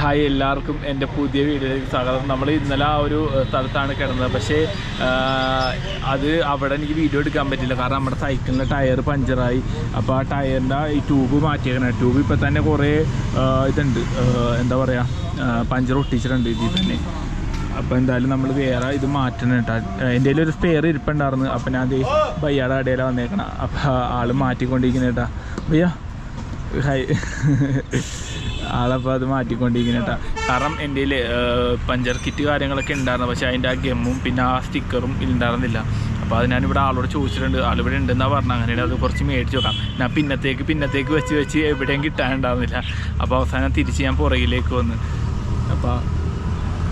Hi എല്ലാവർക്കും എൻ്റെ പുതിയ വീഡിയോയിലേക്ക് സ്വാഗതം. നമ്മൾ ഇന്നലെ ആ ഒരു സ്ഥലത്താണ് കിടന്നത്. പക്ഷേ അത് അവിടെ എനിക്ക് വീഡിയോ എടുക്കാൻ പറ്റില്ല, കാരണം നമ്മുടെ സൈക്കിളിൻ്റെ ടയർ പഞ്ചറായി. അപ്പോൾ ആ ടയറിൻ്റെ ഈ ട്യൂബ് മാറ്റിയേക്കണം. ട്യൂബ് ഇപ്പോൾ തന്നെ കുറേ ഇതുണ്ട്, എന്താ പറയുക, പഞ്ചർ ഒട്ടിച്ചിട്ടുണ്ട് ഇതിൽ തന്നെ. അപ്പോൾ എന്തായാലും നമ്മൾ വേറെ ഇത് മാറ്റണം കേട്ടോ. എൻ്റെ കയ്യിൽ ഒരു സ്പെയർ ഇരിപ്പുണ്ടായിരുന്നു. അപ്പം ഞാൻ അത് ബയ്യാടെ കടയിലാണ് വന്നേക്കണം. അപ്പോൾ ആൾ മാറ്റിക്കൊണ്ടിരിക്കുന്ന കേട്ടാ. ഭയ്യ ഹായ്, ആളപ്പോൾ അത് മാറ്റിക്കൊണ്ടിരിക്കുന്ന കേട്ടോ. കാരണം എൻ്റെ കയ്യിൽ പഞ്ചർ കിറ്റ് കാര്യങ്ങളൊക്കെ ഉണ്ടായിരുന്നു, പക്ഷേ അതിൻ്റെ ആ ഗമ്മും പിന്നെ ആ സ്റ്റിക്കറും ഉണ്ടായിരുന്നില്ല. അപ്പോൾ അത് ഞാനിവിടെ ആളോട് ചോദിച്ചിട്ടുണ്ട്. ആളിവിടെ ഉണ്ടെന്നാണ് പറഞ്ഞത്. അങ്ങനെയാണ് അത് കുറച്ച് മേടിച്ച് വെക്കാം. ഞാൻ പിന്നത്തേക്ക് വെച്ച് എവിടെയും കിട്ടാനുണ്ടായിരുന്നില്ല. അപ്പോൾ അവസാനം തിരിച്ച് ഞാൻ പുറകിലേക്ക് വന്ന്. അപ്പോൾ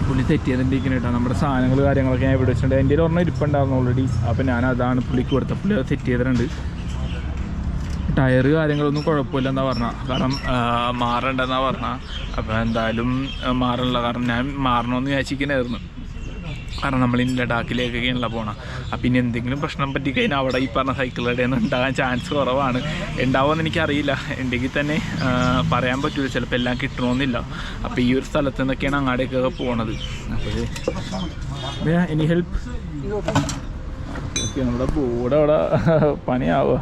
പുള്ളി സെറ്റ് ചെയ്തിട്ടിരിക്കുന്നത് കേട്ടോ. നമ്മുടെ സാധനങ്ങൾ കാര്യങ്ങളൊക്കെ ഞാൻ ഇവിടെ വെച്ചിട്ടുണ്ട്. എൻ്റെ ഒരെണ്ണം ഇരിപ്പുണ്ടായിരുന്നു ഓൾറെഡി. അപ്പോൾ ഞാൻ അതാണ് പുള്ളിക്ക് കൊടുത്തത്. പുള്ളി അത് സെറ്റ് ചെയ്തിട്ടുണ്ട്. ടയർ കാര്യങ്ങളൊന്നും കുഴപ്പമില്ലെന്നാണ് പറഞ്ഞത്, കാരണം മാറണ്ടെന്നാണ് പറഞ്ഞത്. അപ്പോൾ എന്തായാലും മാറണില്ല, കാരണം ഞാൻ മാറണമെന്ന് വിചാരിച്ചിരിക്കണമായിരുന്നു. കാരണം നമ്മൾ ഇനി ലഡാക്കിലേക്കൊക്കെയാണല്ലോ പോകണം. അപ്പം ഇനി എന്തെങ്കിലും പ്രശ്നം പറ്റിക്കഴിഞ്ഞാൽ അവിടെ ഈ പറഞ്ഞ സൈക്കിളുടെ ഒന്നും ഉണ്ടാകാൻ ചാൻസ് കുറവാണ്. ഉണ്ടാവുമെന്ന് എനിക്കറിയില്ല. ഉണ്ടെങ്കിൽ തന്നെ പറയാൻ പറ്റില്ല, ചിലപ്പോൾ എല്ലാം കിട്ടണമെന്നില്ല. അപ്പോൾ ഈ ഒരു സ്ഥലത്ത് നിന്നൊക്കെയാണ് അങ്ങാടേക്കൊക്കെ പോകണത്. അപ്പോൾ എനി ഹെൽപ്പ്? ഓക്കെ, നമ്മുടെ ബോർഡ് അവിടെ പണിയാവുക.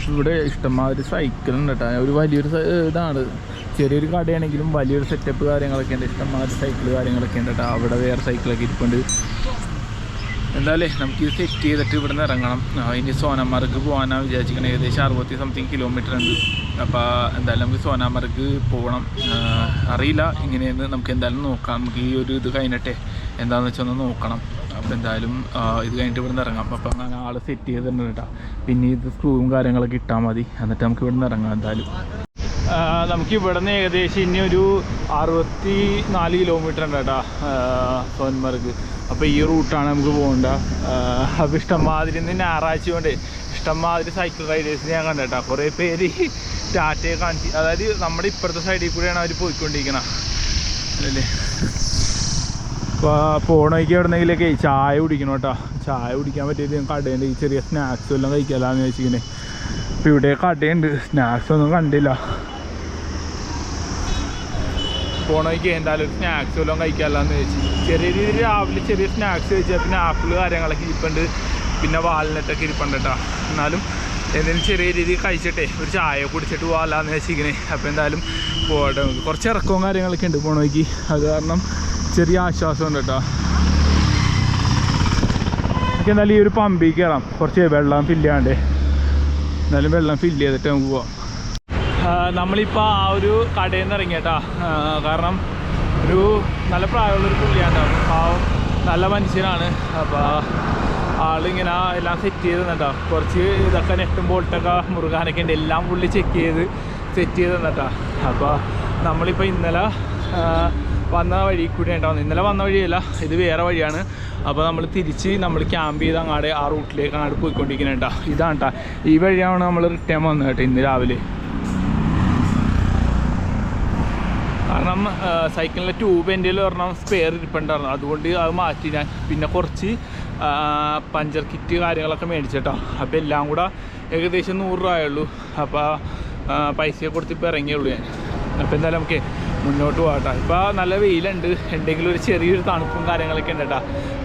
ഇവിടെ ഇഷ്ടംമാതിരി സൈക്കിളുണ്ട് കേട്ടോ. ഒരു വലിയൊരു ഇതാണ്, ചെറിയൊരു കടയാണെങ്കിലും വലിയൊരു സെറ്റപ്പ് കാര്യങ്ങളൊക്കെ ഉണ്ട്. ഇഷ്ടംമാതിരി സൈക്കിൾ കാര്യങ്ങളൊക്കെ ഉണ്ട് കേട്ടോ. അവിടെ വേറെ സൈക്കിളൊക്കെ ഇരിപ്പുണ്ട്. എന്തായാലും നമുക്കിത് സെറ്റ് ചെയ്തിട്ട് ഇവിടെ നിന്ന് ഇറങ്ങണം. ഇനി സോനാമാർഗ് പോകാനാണ് വിചാരിച്ചിരിക്കണം. ഏകദേശം 60 സംതിങ് കിലോമീറ്റർ ഉണ്ട്. അപ്പോൾ എന്തായാലും നമുക്ക് സോനാമാർഗ് പോകണം. അറിയില്ല ഇങ്ങനെയെന്ന്, നമുക്ക് എന്തായാലും നോക്കാം. നമുക്ക് ഈ ഒരു ഇത് കഴിഞ്ഞിട്ടേ എന്താണെന്ന് വെച്ചാൽ ഒന്ന് നോക്കണം. അപ്പോൾ എന്തായാലും ഇത് കഴിഞ്ഞിട്ട് ഇവിടെ നിന്ന് ഇറങ്ങാം. അപ്പോൾ അങ്ങനെ ആൾ സെറ്റ് ചെയ്തിട്ടുണ്ട് കേട്ടോ. പിന്നെ ഇത് സ്ക്രൂവും കാര്യങ്ങളൊക്കെ ഇട്ടാൽ മതി, എന്നിട്ട് നമുക്ക് ഇവിടെ നിന്ന് ഇറങ്ങാം. എന്തായാലും നമുക്ക് ഇവിടെ നിന്ന് ഏകദേശം ഇനി ഒരു 64 കിലോമീറ്റർ ഉണ്ട് കേട്ടോ സോൻമർഗ്. അപ്പോൾ ഈ റൂട്ടാണ് നമുക്ക് പോകേണ്ട. അപ്പോൾ ഇഷ്ടംമാതിരി ഇന്ന് ഞായറാഴ്ച കൊണ്ട് ഇഷ്ടംമാതിരി സൈക്കിൾ റൈഡേഴ്സിനെ ഞാൻ കണ്ടേട്ടാ. കുറേ പേര് ടാറ്റയെ കാണിച്ച്, അതായത് നമ്മുടെ ഇപ്പുറത്തെ സൈഡിൽ കൂടെയാണ് അവർ പോയിക്കൊണ്ടിരിക്കണം അല്ലേ. അപ്പോൾ പോകണമെങ്കിൽ എവിടെന്നെങ്കിലൊക്കെ ചായ കുടിക്കണം കേട്ടോ. ചായ കുടിക്കാൻ പറ്റിയത് കടയുണ്ട്. ഈ ചെറിയ സ്നാക്സ് എല്ലാം കഴിക്കാമെന്ന് വെച്ചിങ്ങനെ. അപ്പോൾ ഇവിടെ കടയുണ്ട്, സ്നാക്സ് ഒന്നും കണ്ടില്ല. പോകണമെങ്കിൽ എന്തായാലും ഒരു സ്നാക്സ് എല്ലാം കഴിക്കാമല്ലാന്ന് വെച്ച് ചെറിയ രീതിയിൽ രാവിലെ ചെറിയ സ്നാക്സ് കഴിച്ചാൽ പിന്നെ ആപ്പിൾ കാര്യങ്ങളൊക്കെ ഇരിപ്പുണ്ട്, പിന്നെ വാൽനട്ടൊക്കെ ഇരിപ്പുണ്ട് കേട്ടോ. എന്നാലും എന്തെങ്കിലും ചെറിയ രീതിയിൽ കഴിച്ചിട്ടേ ഒരു ചായ കുടിച്ചിട്ട് പോകാമല്ലാന്ന് വെച്ചിങ്ങനെ. അപ്പോൾ എന്തായാലും പോകട്ടെ. കുറച്ച് ഇറക്കവും കാര്യങ്ങളൊക്കെ ഉണ്ട് പോകണമെങ്കിൽ. അത് കാരണം ചെറിയ ആശ്വാസമുണ്ട് കേട്ടോ. നമുക്ക് എന്തായാലും ഈ ഒരു പമ്പിൽ കയറാം. കുറച്ച് വെള്ളം ഫില്ല് ചെയ്യാണ്ടേ. എന്നാലും വെള്ളം ഫില്ല് ചെയ്തിട്ട് നമുക്ക് പോവാം. നമ്മളിപ്പോൾ ആ ഒരു കടയിൽ നിന്ന് ഇറങ്ങി കേട്ടോ. കാരണം ഒരു നല്ല പ്രായമുള്ളൊരു പുള്ളിയാണ്, പാവം നല്ല മനുഷ്യനാണ്. അപ്പോൾ ആളിങ്ങനെ എല്ലാം സെറ്റ് ചെയ്ത് തന്നിട്ടോ. കുറച്ച് ഇതൊക്കെ നെട്ടും ബോൾട്ടൊക്കെ മുറുകാനൊക്കെ ഉണ്ട്. എല്ലാം പുള്ളി ചെക്ക് ചെയ്ത് സെറ്റ് ചെയ്ത് തന്നിട്ടോ. അപ്പോൾ നമ്മളിപ്പോൾ ഇന്നലെ വന്ന വഴി കൂടി ഉണ്ടാവും. ഇന്നലെ വന്ന വഴിയല്ല, ഇത് വേറെ വഴിയാണ്. അപ്പോൾ നമ്മൾ തിരിച്ച് ക്യാമ്പ് ചെയ്ത് അങ്ങാടെ ആ റൂട്ടിലേക്ക് അങ്ങോട്ട് പോയിക്കൊണ്ടിരിക്കുന്നത് കേട്ടോ. ഇതാണ് കേട്ടോ, ഈ വഴിയാണ് നമ്മൾ റിട്ടേൺ വന്നത് കേട്ടോ ഇന്ന് രാവിലെ. കാരണം സൈക്കിളിൻ്റെ ട്യൂബ് എൻ്റെ ഒരെണ്ണം സ്പെയർ ഇരിപ്പുണ്ടായിരുന്നു, അതുകൊണ്ട് അത് മാറ്റി ഞാൻ. പിന്നെ കുറച്ച് പഞ്ചർ കിറ്റ് കാര്യങ്ങളൊക്കെ മേടിച്ചിട്ടോ. അപ്പോൾ എല്ലാം കൂടെ ഏകദേശം 100 രൂപയുള്ളൂ. അപ്പോൾ പൈസയെ കൊടുത്ത് ഇപ്പോൾ ഇറങ്ങിയുള്ളൂ ഞാൻ. അപ്പോൾ എന്തായാലും നമുക്ക് മുന്നോട്ട് പോകട്ടോ. ഇപ്പോൾ നല്ല വെയിലുണ്ട്, എന്തെങ്കിലും ഒരു ചെറിയൊരു തണുപ്പും കാര്യങ്ങളൊക്കെ ഉണ്ട് കേട്ടോ.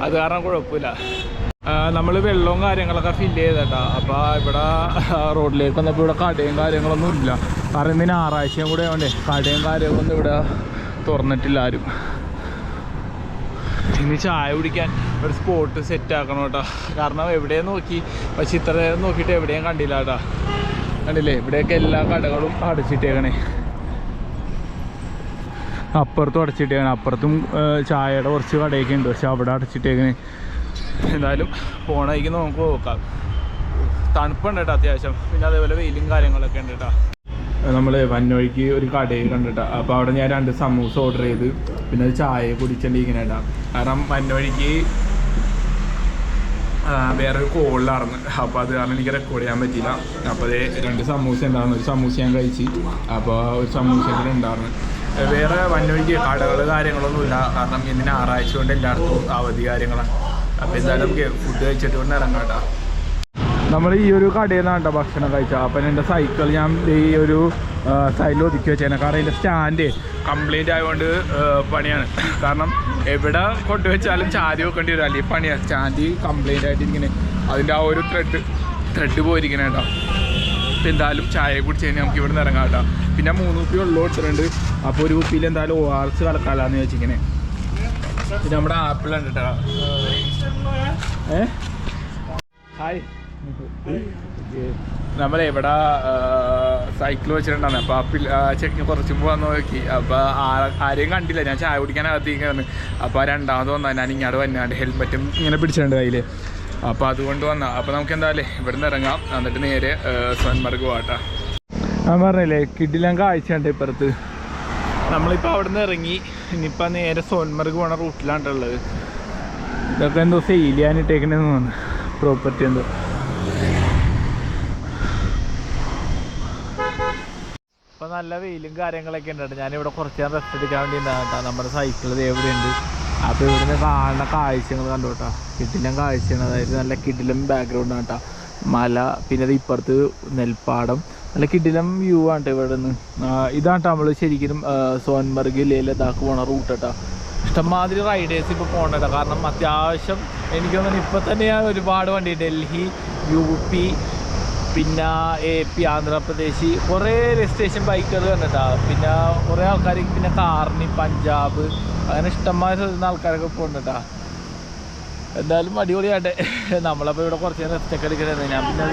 അത് കാരണം കുഴപ്പമില്ല. നമ്മൾ വെള്ളവും കാര്യങ്ങളൊക്കെ ഫില്ല് ചെയ്തേട്ടാ. അപ്പോൾ ഇവിടെ റോഡിലേക്ക് വന്നപ്പോൾ ഇവിടെ കടയും കാര്യങ്ങളൊന്നും ഇല്ല. കാരണം ഇന്ന് ഞായറാഴ്ചയും കൂടെ ആവണ്ടേ, കടയും കാര്യങ്ങളൊന്നും ഇവിടെ തുറന്നിട്ടില്ല ആരും. ഇനി ചായ കുടിക്കാൻ ഒരു സ്പോട്ട് സെറ്റ് ആക്കണം കേട്ടോ. കാരണം എവിടെയും നോക്കി, പക്ഷെ ഇത്ര നേരം നോക്കിയിട്ട് എവിടെയും കണ്ടില്ല കേട്ടോ. കണ്ടില്ലേ, ഇവിടെയൊക്കെ എല്ലാ കടകളും അടച്ചിട്ടേക്കണേ. അപ്പുറത്തും അടച്ചിട്ടേക്കണേ. അപ്പുറത്തും ചായയുടെ കുറച്ച് കടയൊക്കെ ഉണ്ട്, പക്ഷെ അവിടെ അടച്ചിട്ടേക്കണേ. എന്തായാലും പോണേക്ക് നമുക്ക് നോക്കാം. തണുപ്പുണ്ട് കേട്ടോ അത്യാവശ്യം. പിന്നെ അതേപോലെ വെയിലും കാര്യങ്ങളൊക്കെ ഉണ്ട് കേട്ടോ. നമ്മൾ വന്നവഴിക്ക് ഒരു കടയിൽ കണ്ടിട്ടാ. അപ്പോൾ അവിടെ ഞാൻ 2 സമൂസ ഓർഡർ ചെയ്ത് പിന്നെ ഒരു ചായ കുടിച്ചിട്ടിങ്ങനെ കേട്ടോ. കാരണം വന്നവഴിക്ക് വേറൊരു കോളിലായിരുന്നു. അപ്പോൾ അത് കാരണം എനിക്ക് റെക്കോർഡ് ചെയ്യാൻ പറ്റിയില്ല. അപ്പോൾ അത് 2 സമൂസ ഉണ്ടായിരുന്നു. ഒരു സമൂസ ഞാൻ കഴിച്ച്. അപ്പോൾ ഒരു സമൂസ കൂടെ ഉണ്ടായിരുന്നു. വേറെ വന്നവഴിക്ക് കടകൾ കാര്യങ്ങളൊന്നുമില്ല, കാരണം ഇന്ന് ഞായറാഴ്ച കൊണ്ട് എല്ലായിടത്തും അവധി കാര്യങ്ങളാണ്. അപ്പോൾ എന്തായാലും നമുക്ക് ഫുഡ് കഴിച്ചിട്ട് കൊണ്ട് ഇറങ്ങാം കേട്ടോ. നമ്മൾ ഈ ഒരു കടയിൽ നിന്നാണ് ഭക്ഷണം കഴിച്ചത്. അപ്പം എൻ്റെ സൈക്കിൾ ഞാൻ ഈ ഒരു സൈഡിൽ ഒതുക്കി വെച്ചേനെ. കാരണം ഇതിൻ്റെ സ്റ്റാൻഡ് കംപ്ലൈൻറ്റ് ആയതുകൊണ്ട് പണിയാണ്. കാരണം എവിടെ കൊണ്ടുവച്ചാലും ചാരി വെക്കേണ്ടി വരും, അല്ലെങ്കിൽ പണിയാണ്. സ്റ്റാൻഡ് കംപ്ലൈൻ്റ് ആയിട്ടിരിക്കുന്നത്, അതിൻ്റെ ആ ഒരു ത്രെഡ് പോയിരിക്കണേ കേട്ടോ. അപ്പോൾ എന്തായാലും ചായ കുടിച്ച് കഴിഞ്ഞാൽ നമുക്ക് ഇവിടെ നിന്ന് ഇറങ്ങാം കേട്ടോ. പിന്നെ 3 കുപ്പി വെള്ളം എടുത്തിട്ടുണ്ട്. അപ്പോൾ ഒരു കുപ്പിയിൽ എന്തായാലും ORS കലക്കാലാന്ന് ചോദിച്ചിങ്ങനെ. പിന്നെ നമ്മുടെ ആപ്പിൾ ഉണ്ട് കേട്ടോ. ഹായ്, നമ്മളെ ഇവിടെ സൈക്കിൾ വെച്ചിട്ടുണ്ടായിരുന്നു. അപ്പോൾ ചെക്ക് കുറച്ച് പോകാൻ നോക്കി. അപ്പോൾ ആരെയും കണ്ടില്ല. ഞാൻ ചായ കുടിക്കാനകത്തേക്കാണ്. അപ്പോൾ രണ്ടാമത് വന്നാൽ ഞാൻ ഇങ്ങോട്ട് വന്നാണ്ട് ഹെൽമെറ്റും ഇങ്ങനെ പിടിച്ചിട്ടുണ്ട് കയ്യിൽ. അപ്പോൾ അതുകൊണ്ട് വന്നാൽ അപ്പോൾ നമുക്ക് എന്തായാലും ഇവിടെ നിന്ന് ഇറങ്ങാം. എന്നിട്ട് നേരെ സോൻമർഗ് പോകാട്ടോ. ഞാൻ പറഞ്ഞില്ലേ കിടിലം കാഴ്ചയുണ്ട് ഇപ്പുറത്ത്. നമ്മളിപ്പോൾ അവിടെ നിന്ന് ഇറങ്ങി ഇനിയിപ്പോൾ നേരെ സോൻമർഗ് പോണ റൂട്ടിലാണ്ടുള്ളത്. ഇതൊക്കെ എന്തോ സെയിൽ ചെയ്യാനിട്ടേക്കണെന്ന് തോന്നുന്നു, പ്രോപ്പർട്ടി എന്തോ. ഇപ്പോൾ നല്ല വെയിലും കാര്യങ്ങളൊക്കെ ഉണ്ട്. ഞാനിവിടെ കുറച്ച് നേരം റെസ്റ്റ് എടുക്കാൻ വേണ്ടി ഉണ്ടാകട്ടോ. നമ്മുടെ സൈക്കിൾ എവിടെയുണ്ട്. അപ്പോൾ ഇവിടുന്ന് കാണുന്ന കാഴ്ചകൾ കണ്ടു കേട്ടോ. കിടിലം കാഴ്ചയാണ്. അതായത് നല്ല കിടിലം ബാക്ക്ഗ്രൗണ്ടാണ് കേട്ടോ. മല, പിന്നെ അത് ഇപ്പുറത്ത് നെൽപ്പാടം, നല്ല കിടിലം വ്യൂ ആണ് കേട്ടോ ഇവിടെ നിന്ന്. ഇതാണ് നമ്മൾ ശരിക്കും സോൻമർഗ് ലഡാക്ക് പോണ റൂട്ട് കേട്ടോ. ഇഷ്ടംമാതിരി റൈഡേഴ്സ് ഇപ്പോൾ പോകണ്ട കേട്ടോ. കാരണം അത്യാവശ്യം എനിക്ക് തോന്നുന്നു ഇപ്പോൾ തന്നെ ഒരുപാട് വണ്ടി, ഡൽഹി, UP, പിന്നെ AP, ആന്ധ്രാപ്രദേശ്, കുറേ രജിസ്ട്രേഷൻ ബൈക്കുകൾ കണ്ടിട്ടാ. പിന്നെ കുറേ ആൾക്കാർ പിന്നെ കാറിന് പഞ്ചാബ് അങ്ങനെ ഇഷ്ടംമാതിരി ആൾക്കാരൊക്കെ പോകുന്നുണ്ടാ. എന്തായാലും അടിപൊളിയാട്ടെ. നമ്മളപ്പോൾ ഇവിടെ കുറച്ച് നേരം റെസ്റ്റൊക്കെ എടുക്കണേ. ഞാൻ പിന്നെ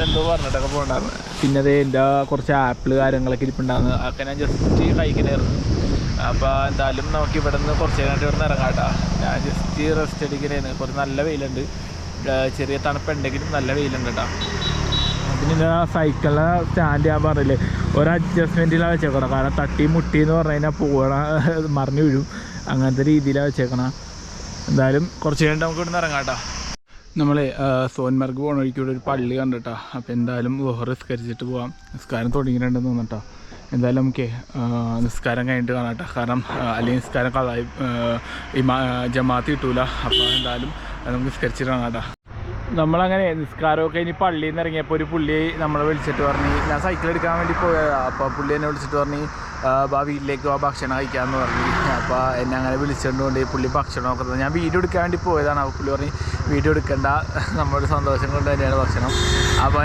എന്തോ പറഞ്ഞിട്ടൊക്കെ പോകണ്ടായിരുന്നു. പിന്നെ അത് എൻ്റെ കുറച്ച് ആപ്പിൾ കാര്യങ്ങളൊക്കെ ഇരിപ്പുണ്ടായിരുന്നു. അതൊക്കെ ഞാൻ ജസ്റ്റ് കഴിക്കണമായിരുന്നു. അപ്പോൾ എന്തായാലും നമുക്ക് ഇവിടെ നിന്ന് കുറച്ച് നേരമായിട്ട് ഇവിടെ നിന്ന് ഇറങ്ങാം കേട്ടോ. ഞാൻ ജസ്റ്റ് റെസ്റ്റ് എടുക്കണേന്ന്. കുറച്ച് നല്ല വെയിലുണ്ട്, ചെറിയ തണുപ്പുണ്ടെങ്കിലും നല്ല വെയിലുണ്ട് കേട്ടോ. പിന്നെ സൈക്കിളിലെ സ്റ്റാൻഡ് ഞാൻ പറഞ്ഞില്ലേ ഒരു അഡ്ജസ്റ്റ്മെൻറ്റിലാണ് വെച്ചേക്കണം. കാരണം തട്ടി മുട്ടി എന്ന് പറഞ്ഞു കഴിഞ്ഞാൽ പോകണ മറിഞ്ഞു വീഴും, അങ്ങനത്തെ രീതിയിലാണ് വെച്ചേക്കണം. എന്തായാലും കുറച്ച് കഴിഞ്ഞിട്ട് നമുക്ക് ഇവിടെ നിന്ന് ഇറങ്ങാം കേട്ടോ. നമ്മൾ സോൻമർഗ് പോകണ വഴിക്ക് ഇവിടെ ഒരു പള്ളി കണ്ടിട്ടോ. അപ്പോൾ എന്തായാലും നിസ്കരിച്ചിട്ട് പോകാം. നിസ്കാരം തുടങ്ങിയിട്ടുണ്ടെന്ന് തോന്നിട്ടോ. എന്തായാലും നമുക്ക് നിസ്കാരം കഴിഞ്ഞിട്ട് കാണാം കേട്ടോ. കാരണം അല്ലെങ്കിൽ നിസ്കാരം കളായി ജമാഅത്ത് കിട്ടൂല. അപ്പോൾ എന്തായാലും നമുക്ക് നിസ്കരിച്ചിട്ട് കാണാം കേട്ടോ. നമ്മളങ്ങനെ നിസ്കാരമൊക്കെ ഇനി പള്ളിയിൽ നിന്ന് ഇറങ്ങിയപ്പോൾ ഒരു പുള്ളി നമ്മളെ വിളിച്ചിട്ട് പറഞ്ഞ്, ഞാൻ സൈക്കിൾ എടുക്കാൻ വേണ്ടി പോയതാണ്. അപ്പോൾ പുള്ളി എന്നെ വിളിച്ചിട്ട് പറഞ്ഞ് വീട്ടിലേക്ക് ഭക്ഷണം കഴിക്കാമെന്ന് പറഞ്ഞു. അപ്പോൾ എന്നെ അങ്ങനെ വിളിച്ചുകൊണ്ട് പുള്ളി ഭക്ഷണം നോക്കുന്നത്. ഞാൻ വീഡിയോ എടുക്കാൻ വേണ്ടി പോയതാണ്. അപ്പോൾ പുള്ളി പറഞ്ഞ് വീഡിയോ എടുക്കേണ്ട, നമ്മുടെ സന്തോഷം കൊണ്ട് തന്നെയാണ് ഭക്ഷണം. അപ്പോൾ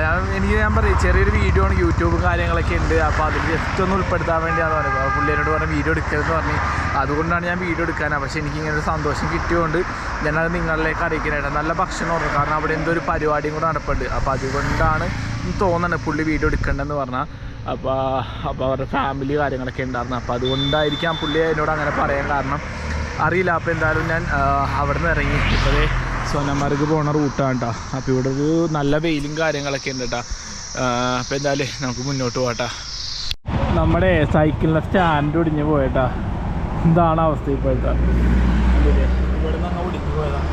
ഞാൻ പറയും ചെറിയൊരു വീഡിയോ ആണ്, യൂട്യൂബ് കാര്യങ്ങളൊക്കെ ഉണ്ട്. അപ്പോൾ അതിൽ ജസ്റ്റ് ഒന്ന് ഉൾപ്പെടുത്താൻ വേണ്ടിയാണ് പറയുന്നത്. അപ്പോൾ പുള്ളി എന്നോട് പറഞ്ഞ് വീഡിയോ എടുക്കരുതെന്ന് പറഞ്ഞ്. അതുകൊണ്ടാണ് ഞാൻ വീഡിയോ എടുക്കാനാണ്. പക്ഷേ എനിക്കിങ്ങനെ ഒരു സന്തോഷം കിട്ടിയതുകൊണ്ട് ഞാനത് നിങ്ങളിലേക്ക് അറിയിക്കാനായിട്ട്. നല്ല ഭക്ഷണം ഓർമ്മ, കാരണം അവിടെ എന്തോ ഒരു പരിപാടിയും കൂടെ നടപ്പുണ്ട്. അപ്പോൾ അതുകൊണ്ടാണ് തോന്നുന്നത് പുള്ളി വീഡിയോ എടുക്കേണ്ടതെന്ന് പറഞ്ഞാൽ. അപ്പോൾ അവരുടെ ഫാമിലി കാര്യങ്ങളൊക്കെ ഉണ്ടായിരുന്നു. അപ്പോൾ അതുകൊണ്ടായിരിക്കാം പുള്ളി എന്നോട് അങ്ങനെ പറയാൻ കാരണം, അറിയില്ല. അപ്പോൾ എന്തായാലും ഞാൻ അവിടെ നിന്ന് ഇറങ്ങി. ഇപ്പോൾ സോനമർഗ് പോണ റൂട്ടാണ് കേട്ടോ. അപ്പോൾ ഇവിടെ ഒരു നല്ല വെയിലും കാര്യങ്ങളൊക്കെ ഉണ്ട് കേട്ടോ. അപ്പോൾ എന്തായാലും നമുക്ക് മുന്നോട്ട് പോകട്ടോ. നമ്മുടെ സൈക്കിളിൻ്റെ സ്റ്റാൻഡ് ഒടിഞ്ഞ് പോയിട്ടാ. എന്താണ് അവസ്ഥ ഇപ്പോഴത്തെ. ഇവിടെ നിന്ന് ഒടിഞ്ഞ് പോയതാണ്.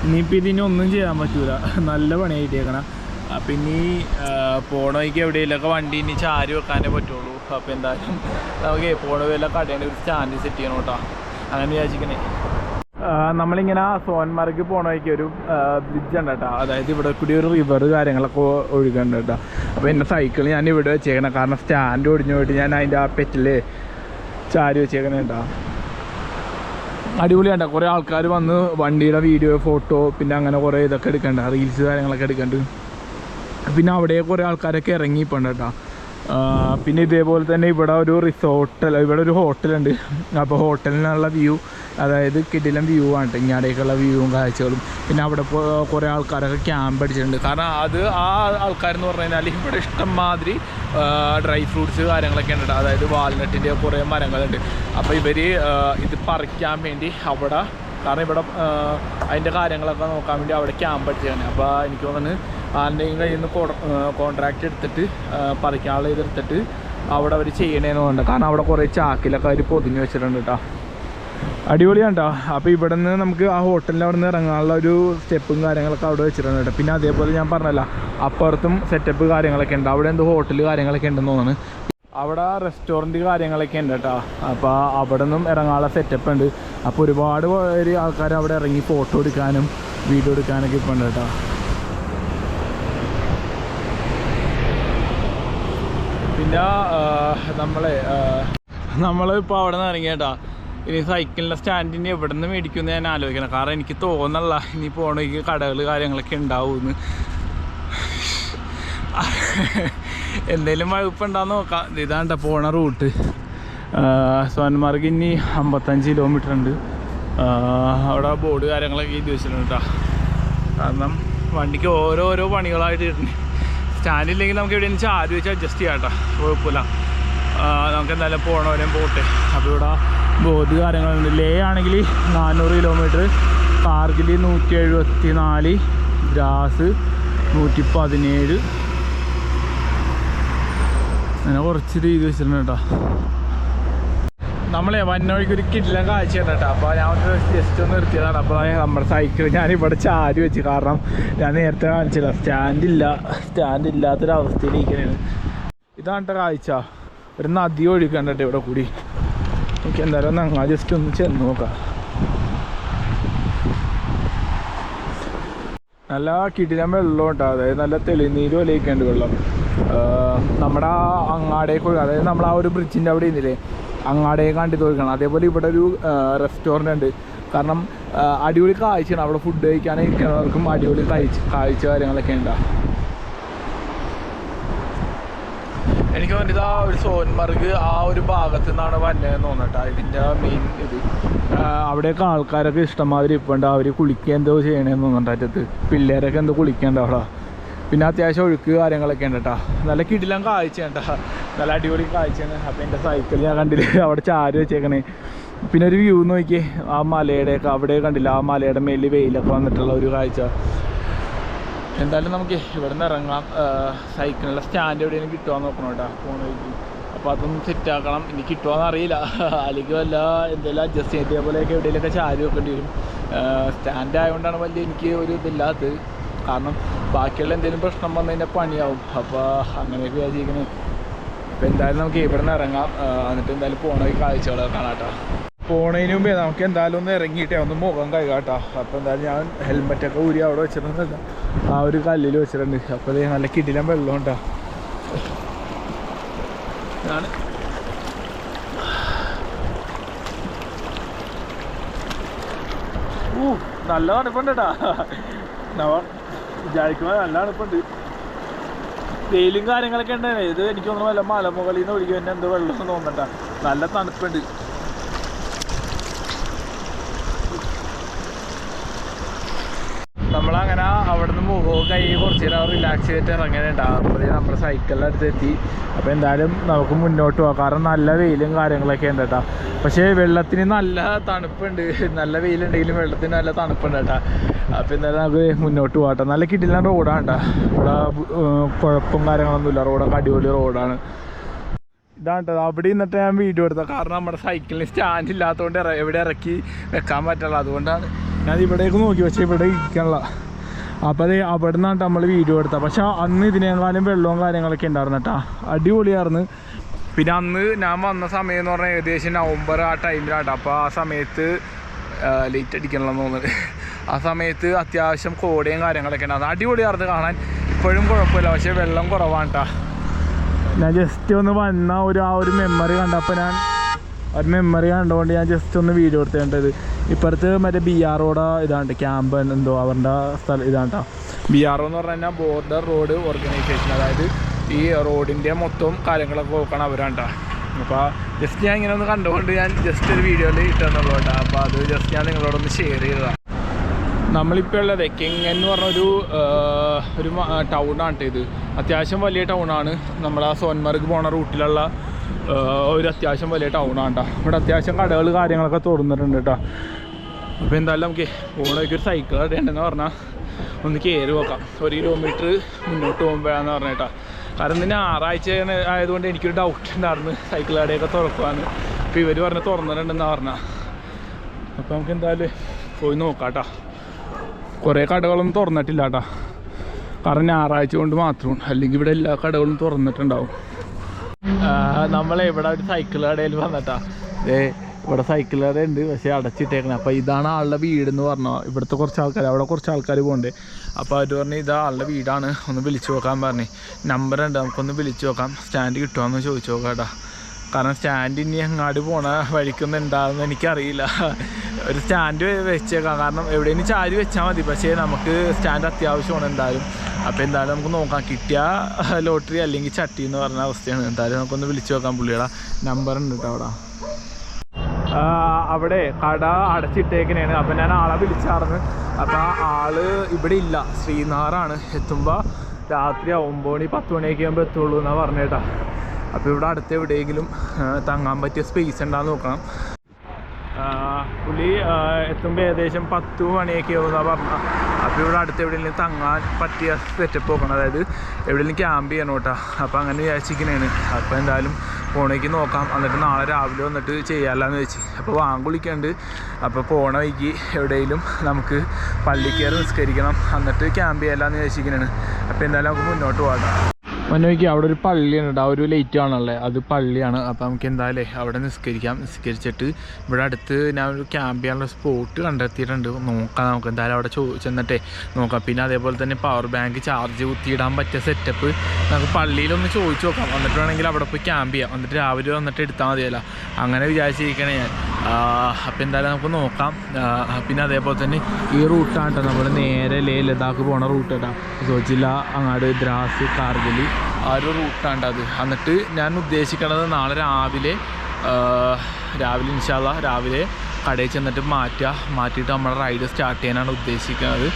ഇനിയിപ്പോൾ ഇതിന് ഒന്നും ചെയ്യാൻ പറ്റൂല, നല്ല പണിയായിട്ടേക്കണം. അപ്പം ഇനി പോണ വഴിക്ക് എവിടെയെങ്കിലൊക്കെ വണ്ടി ഇനി ചാരി വെക്കാനേ പറ്റുള്ളൂ. അപ്പോൾ എന്തായാലും നമുക്ക് പോണ വല്ല കടയിൽ ഒരു സ്റ്റാൻഡ് സെറ്റ് ചെയ്യണം കേട്ടോ. അങ്ങനെ വിചാരിക്കണേ. നമ്മളിങ്ങനെ സോൻമർഗ് പോണ വഴിക്ക് ഒരു ബ്രിഡ്ജ് ഉണ്ട് കേട്ടോ. അതായത് ഇവിടെ കൂടി ഒരു റിവർ കാര്യങ്ങളൊക്കെ ഒഴുകുന്നുണ്ട് കേട്ടോ. അപ്പോൾ എൻ്റെ സൈക്കിൾ ഞാൻ ഇവിടെ വെച്ചേക്കണം. കാരണം സ്റ്റാൻഡ് ഒടിഞ്ഞു പോയിട്ട് ഞാൻ അതിൻ്റെ ആ പെറ്റിൽ ചാരി വെച്ചേക്കണേ കേട്ടോ. അടിപൊളിയാണ്ട. കുറേ ആൾക്കാർ വന്ന് വണ്ടിയുടെ വീഡിയോ, ഫോട്ടോ, പിന്നെ അങ്ങനെ കുറേ ഇതൊക്കെ എടുക്കണ്ട, റീൽസ് കാര്യങ്ങളൊക്കെ എടുക്കണ്ട്. പിന്നെ അവിടെ കുറേ ആൾക്കാരൊക്കെ ഇറങ്ങിയിപ്പോണ്ട് കേട്ടോ. പിന്നെ ഇതേപോലെ തന്നെ ഇവിടെ ഒരു ഇവിടെ ഒരു ഹോട്ടലുണ്ട്. അപ്പോൾ ഹോട്ടലിനുള്ള വ്യൂ, അതായത് കിടിലം വ്യൂ ആണ് കേട്ടോ. ഇങ്ങാടേക്കുള്ള വ്യൂവും കാഴ്ചകളും. പിന്നെ അവിടെ കുറേ ആൾക്കാരൊക്കെ ക്യാമ്പ് അടിച്ചിട്ടുണ്ട്. കാരണം ആ ആൾക്കാരെന്ന് പറഞ്ഞു കഴിഞ്ഞാൽ ഇവിടെ ഇഷ്ടംമാതിരി ഡ്രൈ ഫ്രൂട്ട്സ് കാര്യങ്ങളൊക്കെ ഉണ്ട്. അതായത് വാൾനട്ടിൻ്റെ കുറേ മരങ്ങളുണ്ട്. അപ്പോൾ ഇവർ ഇത് പറിക്കാൻ വേണ്ടി അവിടെ, കാരണം ഇവിടെ അതിൻ്റെ കാര്യങ്ങളൊക്കെ നോക്കാൻ വേണ്ടി അവിടെ ക്യാമ്പ് അടിച്ചാണ്. അപ്പോൾ എനിക്ക് തോന്നുന്നു ആരുടെയും കയ്യിൽ നിന്ന് കോൺട്രാക്റ്റ് എടുത്തിട്ട് പറിക്കാനുള്ള ഇതെടുത്തിട്ട് അവിടെ അവർ ചെയ്യണേന്ന് തോന്നുന്നുണ്ട്. കാരണം അവിടെ കുറേ ചാക്കിലൊക്കെ അവർ പൊതിഞ്ഞ് വെച്ചിട്ടുണ്ട് കേട്ടോ. അടിപൊളിയാണ് കേട്ടോ. അപ്പോൾ ഇവിടെ നിന്ന് നമുക്ക് ആ ഹോട്ടലിൽ അവിടെ നിന്ന് ഇറങ്ങാനുള്ള ഒരു സ്റ്റെപ്പും കാര്യങ്ങളൊക്കെ അവിടെ വെച്ചിട്ടുണ്ട് കേട്ടോ. പിന്നെ അതേപോലെ ഞാൻ പറഞ്ഞല്ലോ അപ്പുറത്തും സെറ്റപ്പ് കാര്യങ്ങളൊക്കെ ഉണ്ട്. അവിടെ എന്തോ ഹോട്ടൽ കാര്യങ്ങളൊക്കെ ഉണ്ടെന്ന് തോന്നുന്നു. അവിടെ റെസ്റ്റോറൻറ്റ് കാര്യങ്ങളൊക്കെ ഉണ്ട് കേട്ടോ. അപ്പോൾ അവിടെ നിന്നും ഇറങ്ങാനുള്ള സെറ്റപ്പ് ഉണ്ട്. അപ്പോൾ ഒരുപാട് പേര് ആൾക്കാർ അവിടെ ഇറങ്ങി ഫോട്ടോ എടുക്കാനും വീഡിയോ എടുക്കാനൊക്കെ ഇപ്പോൾ ഉണ്ട് കേട്ടോ. പിന്നെ നമ്മളിപ്പോൾ അവിടെ നിന്ന് ഇറങ്ങിയേട്ടാ. ഇനി സൈക്കിളിൻ്റെ സ്റ്റാൻഡിന് എവിടെ നിന്ന് മേടിക്കുമെന്ന് ഞാൻ ആലോചിക്കണം. കാരണം എനിക്ക് തോന്നല്ല ഇനി പോകണമെങ്കിൽ കടകൾ കാര്യങ്ങളൊക്കെ ഉണ്ടാവുമെന്ന്. എന്തെങ്കിലും വകുപ്പുണ്ടാന്ന് നോക്കാം. ഇതാണ്ട പോണ റൂട്ട്. സോൻമാർഗ് ഇനി 55 കിലോമീറ്റർ ഉണ്ട്. അവിടെ ബോർഡ് കാര്യങ്ങളൊക്കെ എഴുതി വെച്ചിട്ടുണ്ട് കേട്ടോ. കാരണം വണ്ടിക്ക് ഓരോരോ പണികളായിട്ട് ഇട്ടുണ്ട്. സ്റ്റാൻഡില്ലെങ്കിൽ നമുക്ക് എവിടെയെങ്കിലും ചാരി വെച്ച് അഡ്ജസ്റ്റ് ചെയ്യാം കേട്ടോ, കുഴപ്പമില്ല. നമുക്ക് എന്തായാലും പോകണവരെയും പോട്ടെ. അപ്പോൾ ഇവിടെ ബോർഡ് കാര്യങ്ങളുണ്ട്. ലേ ആണെങ്കിൽ 400 കിലോമീറ്റർ, കാർഗിൽ 174, ദ്രാസ് 117, അങ്ങനെ കുറച്ച് രീതി വെച്ചിട്ടുണ്ട് കേട്ടോ. നമ്മളെ വന്നവഴിക്ക് ഒരു കിടിലം കാഴ്ച കേട്ടോ. അപ്പോൾ ഞാൻ ഒന്ന് ജസ്റ്റ് ഒന്ന് നിർത്തിയതാണ്. അപ്പോൾ നമ്മുടെ സൈക്കിൾ ഞാനിവിടെ ചാരി വെച്ച്, കാരണം ഞാൻ നേരത്തെ കാണിച്ചില്ല, സ്റ്റാൻഡില്ലാത്തൊരവസ്ഥയിലിരിക്കുകയാണ്. ഇതാണ് കാഴ്ച. ഒരു നദി ഒഴുകണ്ട ഇവിടെ കൂടി. എനിക്ക് എന്തായാലും ഒന്ന് ജസ്റ്റ് ഒന്ന് ചെന്ന് നോക്കാം. നല്ല കിടിലം വെള്ളം കേട്ടോ. അതായത് നല്ല തെളിനീര് പോലെയൊക്കെയുണ്ട് വെള്ളം. നമ്മുടെ അങ്ങാടേക്ക്, അതായത് നമ്മൾ ആ ഒരു ബ്രിഡ്ജിൻ്റെ അവിടെ ഇരുന്നില്ലേ, അങ്ങാടേക്ക് കണ്ടിട്ട് ഒഴുകണം. അതേപോലെ ഇവിടെ ഒരു റെസ്റ്റോറൻ്റ് ഉണ്ട്. കാരണം അടിപൊളി കാഴ്ചയാണ്. അവിടെ ഫുഡ് കഴിക്കാനൊക്കെ അടിപൊളി കാഴ്ച കാര്യങ്ങളൊക്കെ ഉണ്ടാവും. എനിക്ക് തോന്നിയത് ആ ഒരു സോൻമർഗ് ആ ഒരു ഭാഗത്തു നിന്നാണ് വന്നതെന്ന് തോന്നട്ടോ. ഇതിൻ്റെ മെയിൻ ഇത് അവിടെയൊക്കെ ആൾക്കാരൊക്കെ ഇഷ്ടംമാതിരി ഇപ്പം ഉണ്ട്. അവർ കുളിക്കുക എന്തോ ചെയ്യണമെന്ന് തോന്നുന്നുണ്ട്. അറ്റത്ത് പിള്ളേരൊക്കെ എന്തോ കുളിക്കേണ്ട അവിടെ. പിന്നെ അത്യാവശ്യം ഒഴുക്ക് കാര്യങ്ങളൊക്കെ ഉണ്ട് കേട്ടോ. നല്ല കിടിലം കാഴ്ചയാണ് കേട്ടോ, നല്ല അടിപൊളി കാഴ്ചയാണ്. അപ്പോൾ എൻ്റെ സൈക്കിൾ ഞാൻ കണ്ടില്ല അവിടെ ചാരി വെച്ചേക്കണേ. പിന്നെ ഒരു വ്യൂ നോക്കിയേ, ആ മലയുടെയൊക്കെ അവിടെ കണ്ടില്ല, ആ മലയുടെ മേലിൽ വെയിലൊക്കെ വന്നിട്ടുള്ള ഒരു കാഴ്ച. എന്തായാലും നമുക്ക് ഇവിടെ നിന്ന് ഇറങ്ങാം. സൈക്കിളിൻ്റെ സ്റ്റാൻഡ് എവിടെയെങ്കിലും കിട്ടുവാന്ന് നോക്കണം കേട്ടോ പോണ വഴിക്ക്. അപ്പോൾ അതൊന്നും സെറ്റാക്കണം. ഇനി കിട്ടുവാന്ന് അറിയില്ല, അല്ലെങ്കിൽ വല്ല എന്തെങ്കിലും അഡ്ജസ്റ്റ് ചെയ്ത് ഇതേപോലെയൊക്കെ എവിടെയെങ്കിലൊക്കെ ചാരി വെക്കേണ്ടി വരും. സ്റ്റാൻഡ് ആയതുകൊണ്ടാണ് വലിയ എനിക്ക് ഒരു ഇതില്ലാത്തത്. കാരണം ബാക്കിയുള്ള എന്തെങ്കിലും പ്രശ്നം വന്നു കഴിഞ്ഞാൽ പണിയാവും. അപ്പോൾ അങ്ങനെയൊക്കെ വിചാരിക്കുന്നത്. അപ്പോൾ എന്തായാലും നമുക്ക് ഇവിടെ നിന്ന് ഇറങ്ങാം. എന്നിട്ട് എന്തായാലും പോണ കാഴ്ചകളൊക്കെ കാണാം കേട്ടോ. പോണതിന് മുമ്പേ നമുക്ക് എന്തായാലും ഒന്ന് ഇറങ്ങിയിട്ടേ ഒന്ന് മുഖം കഴുകാട്ടോ. അപ്പോൾ എന്തായാലും ഞാൻ ഹെൽമെറ്റൊക്കെ ഊരി അവിടെ വെച്ചിട്ടുണ്ടല്ല, ആ ഒരു കല്ലിൽ വെച്ചിട്ടുണ്ട്. അപ്പോൾ അത് നല്ല കിടിലം വെള്ളം ഉണ്ടോ. ആണ് നല്ല തണുപ്പുണ്ട് കേട്ടാ. വിചാരിക്കുമ്പോൾ നല്ല തണുപ്പുണ്ട്. വെയിലും കാര്യങ്ങളൊക്കെ ഉണ്ടായിരുന്നു. ഇത് എനിക്ക് തോന്നുന്നു വല്ല മലമുകളിൽ നിന്ന് ഒഴിക്കും തന്നെ എന്തോ വെള്ളം തോന്നണ്ട. നല്ല തണുപ്പുണ്ട്. നമ്മളങ്ങനെ അവിടെ നിന്ന് മുഖവും കൈ കുറച്ച് നേരം റിലാക്സ് ചെയ്തിട്ട് ഇറങ്ങാനുണ്ടാകും. അപ്പോൾ നമ്മുടെ സൈക്കിളിൻ്റെ അടുത്ത് എത്തി. അപ്പോൾ എന്തായാലും നമുക്ക് മുന്നോട്ട് പോകാം. കാരണം നല്ല വെയിലും കാര്യങ്ങളൊക്കെ ഉണ്ട് കേട്ടോ. പക്ഷേ വെള്ളത്തിന് നല്ല തണുപ്പുണ്ട്. നല്ല വെയിലുണ്ടെങ്കിലും വെള്ളത്തിന് നല്ല തണുപ്പുണ്ട് കേട്ടോ. അപ്പോൾ എന്തായാലും നമുക്ക് മുന്നോട്ട് പോകട്ടെ. നല്ല കിടിലൻ റോഡാണ് കേട്ടോ. ഇവിടെ കുഴപ്പം കാര്യങ്ങളൊന്നുമില്ല. റോഡൊക്കെ അടിപൊളി റോഡാണ്. ഇതാണ് കേട്ടോ. അവിടെ നിന്നിട്ട് ഞാൻ വീഡിയോ എടുത്തത്. കാരണം നമ്മുടെ സൈക്കിളിന് സ്റ്റാൻഡ് ഇല്ലാത്തതുകൊണ്ട് എവിടെ ഇറക്കി വെക്കാൻ പറ്റുള്ളൂ. അതുകൊണ്ടാണ് ഞാൻ ഇവിടേക്ക് നോക്കി, പക്ഷേ ഇവിടെ ഇരിക്കണില്ല. അപ്പോൾ അത് അവിടെ നിന്നാണ് നമ്മൾ വീഡിയോ എടുത്തത്. പക്ഷെ അന്ന് ഇതിനേക്കാളും വെള്ളവും കാര്യങ്ങളൊക്കെ ഉണ്ടായിരുന്നു കേട്ടോ. അടിപൊളിയായിരുന്നു. പിന്നെ അന്ന് ഞാൻ വന്ന സമയം എന്ന് പറഞ്ഞാൽ ഏകദേശം നവംബർ ആ ടൈമിലാട്ടോ. അപ്പോൾ ആ സമയത്ത് ലേറ്റ് അടിക്കണമെന്ന് തോന്നുന്നത്. ആ സമയത്ത് അത്യാവശ്യം കോടയും കാര്യങ്ങളൊക്കെ ഉണ്ടായിരുന്നു. അടിപൊളിയായിരുന്നു കാണാൻ. ഇപ്പോഴും കുഴപ്പമില്ല, പക്ഷേ വെള്ളം കുറവാണ് കേട്ടോ. ഞാൻ ജസ്റ്റ് ഒന്ന് വന്ന ആ ഒരു മെമ്മറി കണ്ടപ്പോൾ ഞാൻ ഒരു മെമ്മറി കണ്ടുകൊണ്ട് ഞാൻ ജസ്റ്റ് ഒന്ന് വീഡിയോ എടുത്തേണ്ടത്. ഇപ്പുറത്ത് മറ്റേ BROയുടെ ഇതാണ് ക്യാമ്പ് എന്തോ അവരുടെ സ്ഥലം ഇതാണ് കേട്ടോ. BRO എന്ന് പറഞ്ഞു കഴിഞ്ഞാൽ ബോർഡർ റോഡ് ഓർഗനൈസേഷൻ. അതായത് ഈ റോഡിൻ്റെ മൊത്തം കാര്യങ്ങളൊക്കെ നോക്കണം അവരാണ് കേട്ടോ. അപ്പോൾ ജസ്റ്റ് ഞാൻ ഇങ്ങനെ ഒന്ന് കണ്ടുകൊണ്ട് ഞാൻ ജസ്റ്റ് ഒരു വീഡിയോയിൽ ഇട്ടെന്നുള്ളൂ കേട്ടോ. അപ്പോൾ അത് ജസ്റ്റ് ഞാൻ നിങ്ങളോടൊന്ന് ഷെയർ ചെയ്തതാണ്. നമ്മളിപ്പോൾ ഉള്ളത് കിങ് എന്ന് പറഞ്ഞൊരു ടൗണാണ് ഇത്. അത്യാവശ്യം വലിയ ടൗണാണ്. നമ്മൾ ആ സോൻമർഗ് പോണ റൂട്ടിലുള്ള ഒരു അത്യാവശ്യം വലിയ ടൗണാണ് കേട്ടോ. ഇവിടെ അത്യാവശ്യം കടകൾ കാര്യങ്ങളൊക്കെ തുറന്നിട്ടുണ്ട് കേട്ടോ. അപ്പോൾ എന്തായാലും നമുക്ക് പോകണമെങ്കിൽ ഒരു സൈക്കിൾ ഇടേണ്ടെന്ന് പറഞ്ഞാൽ ഒന്ന് കയറി നോക്കാം. 1 കിലോമീറ്റർ മുന്നോട്ട് പോകുമ്പോഴാന്ന് പറഞ്ഞേട്ടാ. കാരണം ഇന്ന് ഞായറാഴ്ച ആയതുകൊണ്ട് എനിക്കൊരു ഡൗട്ട് ഉണ്ടായിരുന്നു സൈക്കിൾ കടയൊക്കെ തുറക്കുവാന്ന്. അപ്പോൾ ഇവർ പറഞ്ഞ് തുറന്നിട്ടുണ്ടെന്നാണ് പറഞ്ഞാൽ. അപ്പോൾ നമുക്ക് എന്തായാലും പോയി നോക്കാം കേട്ടോ. കുറേ കടകളൊന്നും തുറന്നിട്ടില്ല കേട്ടോ. കാരണം ഞായറാഴ്ച കൊണ്ട് മാത്രമാണ്. അല്ലെങ്കിൽ ഇവിടെ എല്ലാ കടകളും തുറന്നിട്ടുണ്ടാവും. നമ്മളെ ഇവിടെ ഒരു സൈക്കിൾ കടയിൽ വന്നിട്ടാ. ഇവിടെ സൈക്കിൾ കട ഉണ്ട്, പക്ഷേ അടച്ചിട്ടേക്കണം. അപ്പോൾ ഇതാണ് ആളുടെ വീടെന്ന് പറഞ്ഞോ. ഇവിടുത്തെ കുറച്ച് ആൾക്കാർ, അവിടെ കുറച്ച് ആൾക്കാർ പോകണ്ടേ. അപ്പോൾ അവർ പറഞ്ഞ് ഇതാ ആളുടെ വീടാണ്, ഒന്ന് വിളിച്ചു നോക്കാൻ പറഞ്ഞ്. നമ്പറുണ്ട്, നമുക്കൊന്ന് വിളിച്ചു നോക്കാം, സ്റ്റാൻഡ് കിട്ടുമോയെന്ന് ചോദിച്ചു നോക്കാം കേട്ടോ. കാരണം സ്റ്റാൻഡ് ഇനി എങ്ങാട് പോണ വഴിക്കൊന്നും ഉണ്ടാകുമെന്ന് എനിക്കറിയില്ല. ഒരു സ്റ്റാൻഡ് വെച്ചേക്കാം, കാരണം എവിടെയെങ്കിലും ചാരി വെച്ചാൽ മതി, പക്ഷേ നമുക്ക് സ്റ്റാൻഡ് അത്യാവശ്യമാണ് എന്തായാലും. അപ്പോൾ എന്തായാലും നമുക്ക് നോക്കാം, കിട്ടിയ ലോട്ടറി അല്ലെങ്കിൽ ചട്ടി എന്ന് പറഞ്ഞ അവസ്ഥയാണ്. എന്തായാലും നമുക്കൊന്ന് വിളിച്ചു നോക്കാം. പുള്ളിയുടെ നമ്പറുണ്ട് കേട്ടോ അവിടെ. അവിടെ കട അടച്ചിട്ടേക്കണേണ്. അപ്പം ഞാൻ ആളെ വിളിച്ചാർന്ന്. അപ്പോൾ ആള് ഇവിടെ ഇല്ല, ശ്രീനഗറാണ്. എത്തുമ്പോൾ രാത്രി 9 മണി 10 മണിയൊക്കെ ആകുമ്പോൾ എത്തുള്ളൂ എന്നാണ് പറഞ്ഞേട്ടാ. അപ്പോൾ ഇവിടെ അടുത്ത് എവിടെയെങ്കിലും തങ്ങാൻ പറ്റിയ സ്പേസ് ഉണ്ടാകുന്ന നോക്കണം. പുള്ളി എത്തുമ്പോൾ ഏകദേശം 10 മണിയൊക്കെ ആവുമെന്നാണ് പറഞ്ഞത്. അപ്പോൾ ഇവിടെ അടുത്ത് എവിടെയെങ്കിലും തങ്ങാൻ പറ്റിയ സെറ്റപ്പ് നോക്കണം, അതായത് എവിടെയെങ്കിലും ക്യാമ്പ് ചെയ്യണം കേട്ടോ. അപ്പോൾ അങ്ങനെ വിചാരിച്ചിരിക്കണേണ്. അപ്പോൾ എന്തായാലും ഫോണേക്ക് നോക്കാം, എന്നിട്ട് നാളെ രാവിലെ വന്നിട്ട് ചെയ്യാമല്ലാന്ന് വെച്ച്. അപ്പോൾ വാങ്കുളിക്കുന്നുണ്ട്. അപ്പോൾ പോണ വൈകി എവിടെയെങ്കിലും നമുക്ക് പള്ളി കയറി നിസ്കരിക്കണം, എന്നിട്ട് ക്യാമ്പ് ചെയ്യാമല്ലാന്ന് വിചാരിച്ചിരിക്കണേണ്. അപ്പോൾ എന്തായാലും നമുക്ക് മുന്നോട്ട് പോകാം. മന്നോയ്ക്ക് അവിടെ ഒരു പള്ളിയാണ് കേട്ടോ, ഒരു ലൈറ്റ് ആണല്ലേ, അത് പള്ളിയാണ്. അപ്പോൾ നമുക്ക് എന്തായാലും അവിടെ നിസ്കരിച്ചിട്ട് ഇവിടെ അടുത്ത് ഞാൻ ഒരു ക്യാമ്പ് ചെയ്യാനുള്ള സ്പോട്ട് കണ്ടെത്തിയിട്ടുണ്ട്. നോക്കാം, നമുക്ക് എന്തായാലും അവിടെ ചെന്നിട്ടേ നോക്കാം. പിന്നെ അതേപോലെ തന്നെ പവർ ബാങ്ക് ചാർജ് കുത്തിയിടാൻ പറ്റിയ സെറ്റപ്പ് നമുക്ക് പള്ളിയിലൊന്ന് ചോദിച്ചു നോക്കാം. എന്നിട്ട് വേണമെങ്കിൽ അവിടെ പോയി ക്യാമ്പ് ചെയ്യാം, എന്നിട്ട് രാവിലെ വന്നിട്ട് എടുത്താൽ മതിയല്ലോ. അങ്ങനെ വിചാരിച്ചിരിക്കണേ ഞാൻ. അപ്പോൾ എന്തായാലും നമുക്ക് നോക്കാം. പിന്നെ അതേപോലെ തന്നെ ഈ റൂട്ടാണ് കേട്ടോ, നമ്മൾ നേരെ ലഡാക്ക് പോണ റൂട്ട് കേട്ടോ. സോച്ചില്ല അങ്ങാട് ദ്രാസ് കാർഗിൽ ആ ഒരു റൂട്ടാണ് അത്. എന്നിട്ട് ഞാൻ ഉദ്ദേശിക്കുന്നത് നാളെ രാവിലെ ഇൻഷാ അല്ലാഹ് രാവിലെ കടയിൽ ചെന്നിട്ട് മാറ്റിയിട്ട് നമ്മുടെ റൈഡ് സ്റ്റാർട്ട് ചെയ്യാനാണ് ഉദ്ദേശിക്കുന്നത്.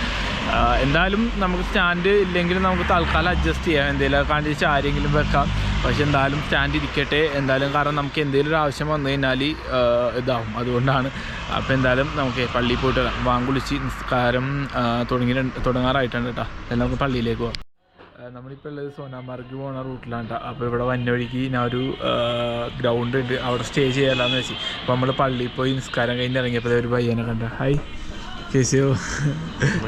എന്തായാലും നമുക്ക് സ്റ്റാൻഡ് ഇല്ലെങ്കിലും നമുക്ക് തൽക്കാലം അഡ്ജസ്റ്റ് ചെയ്യാം, എന്തെങ്കിലും കാണിച്ച് ആരെങ്കിലും വെക്കാം. പക്ഷെ എന്തായാലും സ്റ്റാൻഡ് ഇരിക്കട്ടെ എന്തായാലും, കാരണം നമുക്ക് എന്തെങ്കിലും ഒരു ആവശ്യം വന്നു കഴിഞ്ഞാൽ ഇതാവും, അതുകൊണ്ടാണ്. അപ്പോൾ എന്തായാലും നമുക്ക് പള്ളിയിൽ പോയിട്ട് വരാം. വാങ്കുളിച്ച് നിസ്കാരം തുടങ്ങാറായിട്ടുണ്ട് കേട്ടോ. എല്ലാം നമുക്ക് പള്ളിയിലേക്ക് പോകാം. നമ്മളിപ്പോൾ ഉള്ളത് സോനാമാർഗ് പോകുന്ന റൂട്ടിലാണ് കേട്ടോ. അപ്പോൾ ഇവിടെ വന്ന വഴിക്ക് ഞാൻ ഒരു ഗ്രൗണ്ട് ഉണ്ട്, അവിടെ സ്റ്റേ ചെയ്യാമെന്ന് വെച്ച്. അപ്പോൾ നമ്മൾ പള്ളിയിൽ പോയി നിസ്കാരം കഴിഞ്ഞ് ഇറങ്ങിയപ്പോൾ ഒരു പയ്യനെ കണ്ട. ഹായ്, कैसे हो?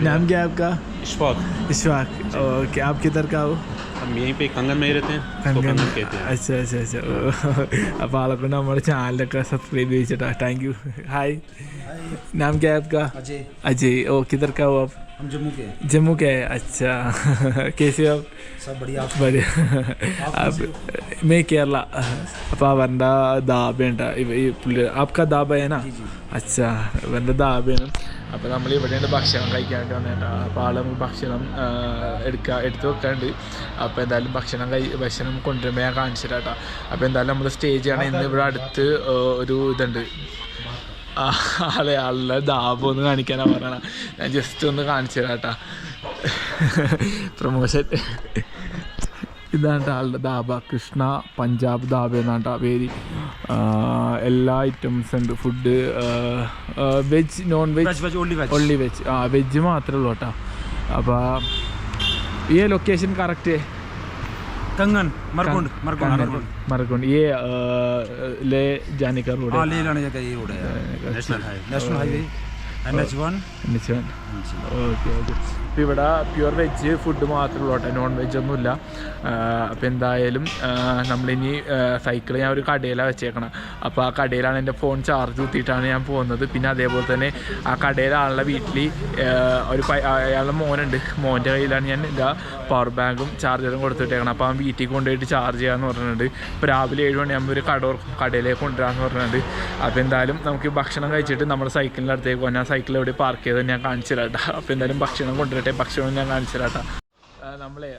नाम क्या है आपका? इशफाक. ओके, आप किधर का हो? हम यहीं पे कंगन में रहते हैं. कंगन कहते हैं. अच्छा. അപ്പോൾ ആളെ നമ്മുടെ ചാനലൊക്കെ സബ്സ്ക്രൈബ് ചെയ്തിട്ടാ. Thank you. ഹായ്, नाम क्या है आपका? अजय. ओ, किधर का हो आप? हम जम्मू के हैं. अच्छा. कैसे हो आप? सब बढ़िया. आप? मैं केरला. അപ്പോൾ അവൻ്റെ ദാബയുണ്ട്. आपका दाबा है ना? अच्छा, അവൻ്റെ ദാബയാണ്. അപ്പോൾ നമ്മൾ ഇവിടെയുണ്ട് ഭക്ഷണം കഴിക്കാൻ വേണ്ടി വന്നേട്ടാ. അപ്പോൾ ആൾ നമുക്ക് ഭക്ഷണം എടുത്ത് വെക്കാനുണ്ട്. അപ്പോൾ എന്തായാലും ഭക്ഷണം കൊണ്ടുവരുമ്പോൾ ഞാൻ കാണിച്ചു തരാം കേട്ടോ. അപ്പോൾ എന്തായാലും നമ്മൾ സ്റ്റേ ചെയ്യണം. ഇന്ന് ഇവിടെ അടുത്ത് ഒരു ഇതുണ്ട്, ആളുടെ ദാബ് ഒന്ന് കാണിക്കാനാണ് പറയണം. ഞാൻ ജസ്റ്റ് ഒന്ന് കാണിച്ചു തരാം കേട്ടോ, പ്രൊമോഷൻ. ഇതാണ് ആളുടെ ദാബ, കൃഷ്ണ പഞ്ചാബ് ദാബ എന്നാണ് പേര്. എല്ലാ ഐറ്റംസ് ഉണ്ട്, food veg non veg only veg. Veg മാത്രമേ ഉള്ളൂ കേട്ടോ. അപ്പോൾ ഈ ലൊക്കേഷൻ കറക്റ്റ് कंगन मरकुंड. ये ले जाने का रोड है. ले जाने का ये रोड है, नेशनल हाईवे NH1. ഓക്കെ. അപ്പോൾ ഇവിടെ പ്യുവർ വെജ് ഫുഡ് മാത്രമേ ഉള്ളൂ കേട്ടോ, നോൺ വെജ് ഒന്നുമില്ല. അപ്പോൾ എന്തായാലും നമ്മളിനി സൈക്കിൾ ഞാൻ ഒരു കടയിലാണ് വെച്ചേക്കണം. അപ്പോൾ ആ കടയിലാണ് എൻ്റെ ഫോൺ ചാർജ് കുത്തിയിട്ടാണ് ഞാൻ പോകുന്നത്. പിന്നെ അതേപോലെ തന്നെ ആ കടയിലെ ആളുടെ വീട്ടിൽ അയാളുടെ മോനുണ്ട്, മോൻ്റെ കയ്യിലാണ് ഞാൻ എൻ്റെ പവർ ബാങ്കും ചാർജറും കൊടുത്തിട്ടേക്കണം. അപ്പോൾ ആ വീട്ടിൽ കൊണ്ടുപോയിട്ട് ചാർജ് ചെയ്യാമെന്ന് പറഞ്ഞിട്ടുണ്ട്. ഇപ്പോൾ രാവിലെ 7 മണിയാകുമ്പോൾ ഒരു കടയിലേക്ക് കൊണ്ടുവരാമെന്ന് പറഞ്ഞിട്ടുണ്ട്. അപ്പോൾ എന്തായാലും നമുക്ക് ഭക്ഷണം കഴിച്ചിട്ട് നമ്മുടെ സൈക്കിളിൻ്റെ അടുത്തേക്ക് പോകാൻ, ഞാൻ സൈക്കിൾ എവിടെ പാർക്ക് ചെയ്തത് ഞാൻ കാണിച്ചു തരാം. അപ്പോൾ എന്തായാലും ഭക്ഷണം കൊണ്ടുവരട്ടെ, ഭക്ഷണം ഞാൻ കാണിച്ചു തരാം. നമ്മളെ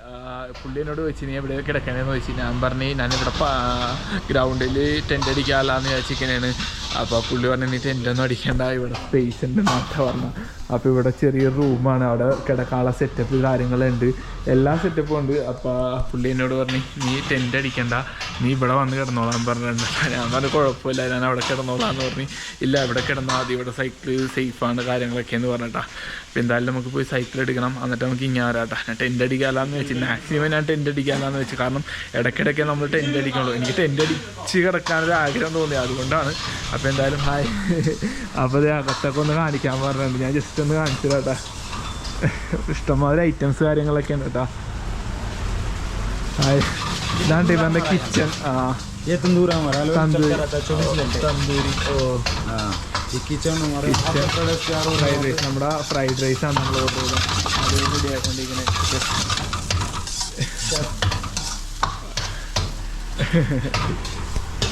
പുള്ളിനോട് ചോദിച്ചു നീ എവിടെ കിടക്കണേന്ന് ചോദിച്ചു. ഞാൻ പറഞ്ഞു ഞാനിവിടെ ഗ്രൗണ്ടിൽ ടെൻ്റ് അടിക്കാമല്ലാന്ന് വിചാരിച്ചിരിക്കണേണ്. അപ്പോൾ പുള്ളി പറഞ്ഞു നീ ടെൻ്റൊന്നും അടിക്കേണ്ട, ഇവിടെ സ്പേസ് ഉണ്ട് എന്നൊക്കെ പറഞ്ഞു. അപ്പോൾ ഇവിടെ ചെറിയൊരു റൂമാണ്, അവിടെ കിടക്കാനുള്ള സെറ്റപ്പ് കാര്യങ്ങളുണ്ട്, എല്ലാ സെറ്റപ്പും ഉണ്ട്. അപ്പോൾ പുള്ളി എന്നോട് പറഞ്ഞു നീ ടെൻ്റ് അടിക്കണ്ട, നീ ഇവിടെ വന്ന് കിടന്നോളാൻ പറഞ്ഞിട്ടുണ്ട്. ഞാൻ പറഞ്ഞു കുഴപ്പമില്ല, ഞാൻ അവിടെ കിടന്നോളാന്ന് പറഞ്ഞു. ഇല്ല, ഇവിടെ കിടന്നാൽ മതി, ഇവിടെ സൈക്കിൾ സേഫാണ് കാര്യങ്ങളൊക്കെയെന്ന് പറഞ്ഞിട്ടാ. അപ്പോൾ എന്തായാലും നമുക്ക് പോയി സൈക്കിൾ എടുക്കണം, എന്നിട്ട് നമുക്ക് ഇങ്ങനെ വരാട്ടാ. ഞാൻ ടെൻ്റ് അടിക്കാമെന്ന് വെച്ച്, മാക്സിമം ഞാൻ ടെൻ്റ് അടിക്കാമെന്ന് വെച്ച്, കാരണം ഇടയ്ക്കിടയ്ക്ക് നമ്മൾ ടെൻ്റ് അടിക്കണല്ലോ. എനിക്ക് ടെൻ്റ് അടിച്ച് കിടക്കാനൊരു ആഗ്രഹം തോന്നി, അതുകൊണ്ടാണ്. അപ്പോൾ എന്തായാലും ഹായ്. അപ്പോൾ അത് അകത്തൊക്കെ ഒന്ന് കാണിക്കാൻ പറഞ്ഞിട്ടുണ്ട്, ഞാൻ ജസ്റ്റ് ഒന്ന് കാണിച്ചു തരാട്ടാ. ഇഷ്ടംമാതിരി ഐറ്റംസ് കാര്യങ്ങളൊക്കെ ഉണ്ട് കേട്ടോ. ഹായ്, ഇതാണ് ഇവൻ്റെ കിച്ചൺ. ये तंदूर है हमारा तंदूरी। चलता रहता है 24 घंटे തന്തൂരി. ഓ हाँ ये किचन हमारे प्रोडक्ट तैयार हो रहे ഫ്രൈഡ് റൈസ്, നമ്മുടെ ഫ്രൈഡ് റൈസാണ് നമ്മൾ ഓർഡർ ചെയ്തത്. അത് റെഡി ആയിക്കൊണ്ടിരിക്കുന്നത്.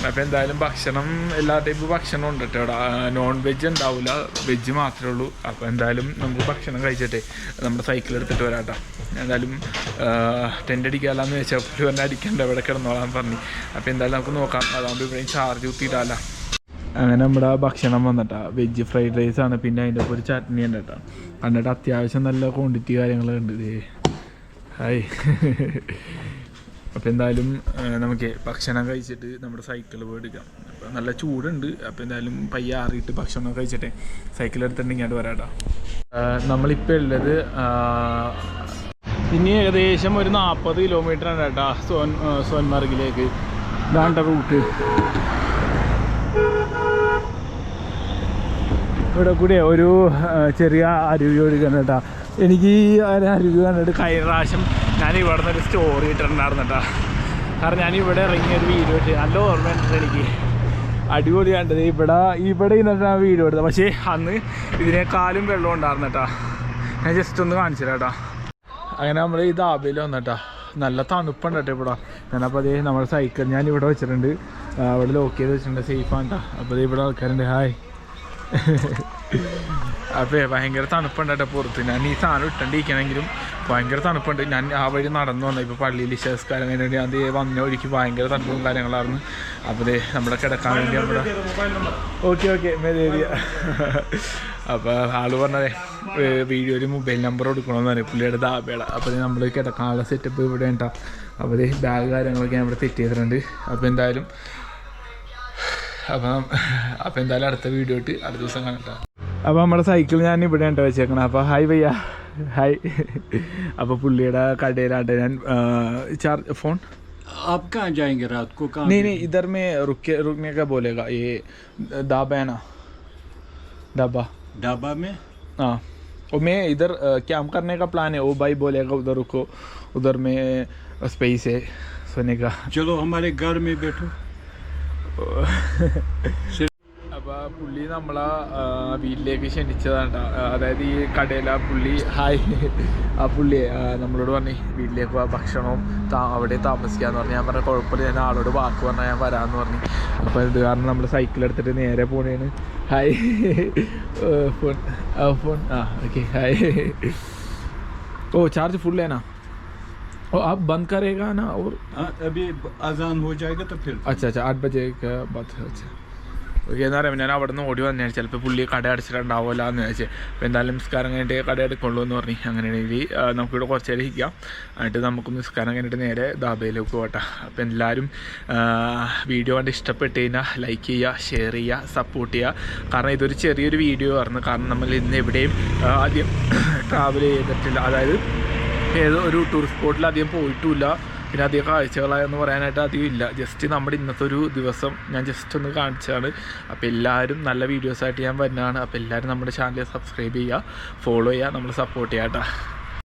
അപ്പോൾ എന്തായാലും ഭക്ഷണം എല്ലാ ടൈപ്പ് ഭക്ഷണം ഉണ്ട് കേട്ടോ ഇവിടെ. നോൺ വെജ് ഉണ്ടാവില്ല, വെജ് മാത്രമേ ഉള്ളൂ. അപ്പോൾ എന്തായാലും നമുക്ക് ഭക്ഷണം കഴിച്ചിട്ടേ നമ്മുടെ സൈക്കിൾ എടുത്തിട്ട് വരാം കേട്ടോ. എന്തായാലും ടെൻ്റ് അടിക്കാമെന്ന് വെച്ചാൽ പുള്ളി പറഞ്ഞാൽ അടിക്കണ്ട, ഇവിടെ കിടന്നോളാൻ പറഞ്ഞു. അപ്പോൾ എന്തായാലും നമുക്ക് നോക്കാം, അതാകുമ്പോൾ ഇവിടെയും ചാർജ് കുത്തിയിടാമല്ലോ. അങ്ങനെ നമ്മുടെ ഭക്ഷണം വന്നിട്ടാ വെജ് ഫ്രൈഡ് റൈസാണ്. പിന്നെ അതിൻ്റെ ഒപ്പം ഒരു ചട്നി ഉണ്ട് കേട്ടോ. കണ്ടിട്ട് അത്യാവശ്യം നല്ല ക്വാണ്ടിറ്റി കാര്യങ്ങളുണ്ട്. ഇതേ ഹായ്. അപ്പോൾ എന്തായാലും നമുക്ക് ഭക്ഷണം കഴിച്ചിട്ട് നമ്മുടെ സൈക്കിൾ പോയി എടുക്കാം. അപ്പോൾ നല്ല ചൂടുണ്ട്. അപ്പോൾ എന്തായാലും പയ്യെ ആറിയിട്ട് ഭക്ഷണം കഴിച്ചിട്ടേ സൈക്കിൾ എടുത്തിട്ടുണ്ടെങ്കിൽ അത് വരാം കേട്ടോ. നമ്മളിപ്പോൾ ഉള്ളത് ഇനി ഏകദേശം ഒരു 40 കിലോമീറ്ററാണ് കേട്ടോ സോൻമാർഗിലേക്ക്. ഇതാണ്ട റൂട്ട്. ഇവിടെ കൂടെ ഒരു ചെറിയ അരുവി ഒഴുകുന്നു കേട്ടോ. എനിക്ക് ഈ അരുവി കണ്ടിട്ട് കഴിഞ്ഞ പ്രാവശ്യം ഞാൻ ഇവിടെ നിന്ന് ഒരു സ്റ്റോറി ഇട്ടിട്ടുണ്ടായിരുന്നു കേട്ടോ. കാരണം ഞാൻ ഇവിടെ ഇറങ്ങിയൊരു വീഡിയോ ഇട്ട് നല്ല ഓർമ്മയുണ്ട് എനിക്ക്. അടിപൊളി കണ്ടത് ഇവിടെ ഇരുന്നിട്ടാണ് വീഡിയോ എടുത്തത്. പക്ഷേ അന്ന് ഇതിനേക്കാളും വെള്ളം ഉണ്ടായിരുന്നു കേട്ടോ. ഞാൻ ജസ്റ്റ് ഒന്ന് കാണിച്ചു തരാം കേട്ടോ. അങ്ങനെ നമ്മൾ ഈ ദാബയിൽ വന്നിട്ടാ. നല്ല തണുപ്പുണ്ട് കേട്ടോ ഇവിടെ. ഞാനപ്പോൾ അതേ നമ്മുടെ സൈക്കിൾ ഞാൻ ഇവിടെ വെച്ചിട്ടുണ്ട്, അവിടെ ലോക്ക് ചെയ്ത് വെച്ചിട്ടുണ്ട്, സേഫാണ് കേട്ടോ. അപ്പോൾ ഇവിടെ ആൾക്കാരുണ്ട്. ഹായ്. അപ്പോൾ ഭയങ്കര തണുപ്പുണ്ട് കേട്ടോ പുറത്ത്. ഞാൻ ഈ സാധനം ഇട്ടണ്ടിരിക്കണമെങ്കിലും ഭയങ്കര തണുപ്പുണ്ട്. ഞാൻ ആ വഴി നടന്നു വന്നത്. ഇപ്പോൾ പള്ളിയിൽ വിശ്വാസക്കാരം കഴിഞ്ഞിട്ട് അത് വന്ന വഴിക്ക് ഭയങ്കര തണുപ്പും കാര്യങ്ങളായിരുന്നു. അപ്പോൾ നമ്മുടെ കിടക്കാൻ വേണ്ടി നമ്മുടെ ഓക്കെ മേലേരിയ. അപ്പോൾ ആള് പറഞ്ഞതേ വീഡിയോയിൽ മൊബൈൽ നമ്പർ കൊടുക്കണമെന്ന് പറയും പുള്ളിയുടെ ദാബേള. അപ്പോൾ നമ്മൾ കിടക്കാനുള്ള സെറ്റപ്പ് ഇവിടെ ഉണ്ടാ. അപ്പോൾ ബാഗ് കാര്യങ്ങളൊക്കെ ഞാൻ ഇവിടെ സെറ്റ് ചെയ്തിട്ടുണ്ട്. അപ്പോൾ എന്തായാലും അടുത്ത വീഡിയോ ഇട്ട് അടുത്ത ദിവസം കാണാം. അപ്പോൾ നമ്മുടെ സൈക്കിൾ ഞാൻ ഇവിടെ ഉണ്ട് വെച്ചേക്കണം. അപ്പോൾ ഹായ് ഭയ്യ, ഹായ്. അപ്പോൾ പുള്ളിയുടെ കടയിലാണ്ട് ഞാൻ ചാർജ് ഫോൺ. आप कहाँ जाएंगे रात को? कहाँ? नहीं इधर में रुकने का बोलेगा. ये ढाबा है ना, ढाबा में. हाँ, और मैं इधर कैंप करने का प्लान है. वो भाई बोलेगा उधर रुको, उधर में स्पेस है सोने का. चलो हमारे घर में बैठो. അപ്പോൾ പുള്ളി നമ്മളെ വീട്ടിലേക്ക് ക്ഷണിച്ചതാണ്. അതായത് ഈ കടയിലെ പുള്ളി ഹായ് ആ പുള്ളിയെ നമ്മളോട് പറഞ്ഞു വീട്ടിലേക്ക് ഭക്ഷണവും അവിടെ താമസിക്കാമെന്ന് പറഞ്ഞു. ഞാൻ പറഞ്ഞ കുഴപ്പമില്ല, ഞാൻ ആളോട് വാക്ക് പറഞ്ഞാൽ ഞാൻ വരാമെന്ന് പറഞ്ഞു. അപ്പോൾ ഇത് കാരണം നമ്മൾ സൈക്കിൾ എടുത്തിട്ട് നേരെ പോണേണ്. Hi phone okay hi. ഓ ചാർജ് ഫുൾ है ना? और आप बंद करेगा ना? और अभी अजान हो जाएगा तो फिर. अच्छा 8 बजे का बात है. अच्छा ഓക്കെ. എന്താ പറയുക, ഞാൻ അവിടെ നിന്ന് ഓടി വന്നതാണ്. ചിലപ്പോൾ പുള്ളി കട അടച്ചിട്ടുണ്ടാവില്ല എന്ന് വെച്ചാൽ. അപ്പോൾ എന്തായാലും നിസ്കാരം കഴിഞ്ഞിട്ട് കട എടുക്കുള്ളൂ എന്ന് പറഞ്ഞു. അങ്ങനെയാണെങ്കിൽ നമുക്കിവിടെ കുറച്ച് നേരം ഇരിക്കാം. എന്നിട്ട് നമുക്ക് നിസ്കാരം കഴിഞ്ഞിട്ട് നേരെ ദാബയിലേക്ക് പോകട്ടെ. അപ്പോൾ എല്ലാവരും വീഡിയോ കണ്ട് ഇഷ്ടപ്പെട്ട് കഴിഞ്ഞാൽ ലൈക്ക് ചെയ്യുക, ഷെയർ ചെയ്യുക, സപ്പോർട്ട് ചെയ്യുക. കാരണം ഇതൊരു ചെറിയൊരു വീഡിയോ ആയിരുന്നു. കാരണം നമ്മൾ ഇന്ന് എവിടെയും ആദ്യം ട്രാവൽ ചെയ്തിട്ടില്ല. അതായത് ഏതോ ഒരു ടൂറിസ്റ്റ് സ്പോട്ടിൽ അധികം പോയിട്ടുമില്ല. പിന്നെ അധികം കാഴ്ചകളായെന്ന് പറയാനായിട്ട് അധികം ഇല്ല. ജസ്റ്റ് നമ്മുടെ ഇന്നത്തെ ഒരു ദിവസം ഞാൻ ജസ്റ്റ് ഒന്ന് കാണിച്ചതാണ്. അപ്പോൾ എല്ലാവരും നല്ല വീഡിയോസായിട്ട് ഞാൻ വരുന്നതാണ്. അപ്പോൾ എല്ലാവരും നമ്മുടെ ചാനൽ സബ്സ്ക്രൈബ് ചെയ്യുക, ഫോളോ ചെയ്യുക, നമ്മൾ സപ്പോർട്ട് ചെയ്യാം കേട്ടോ.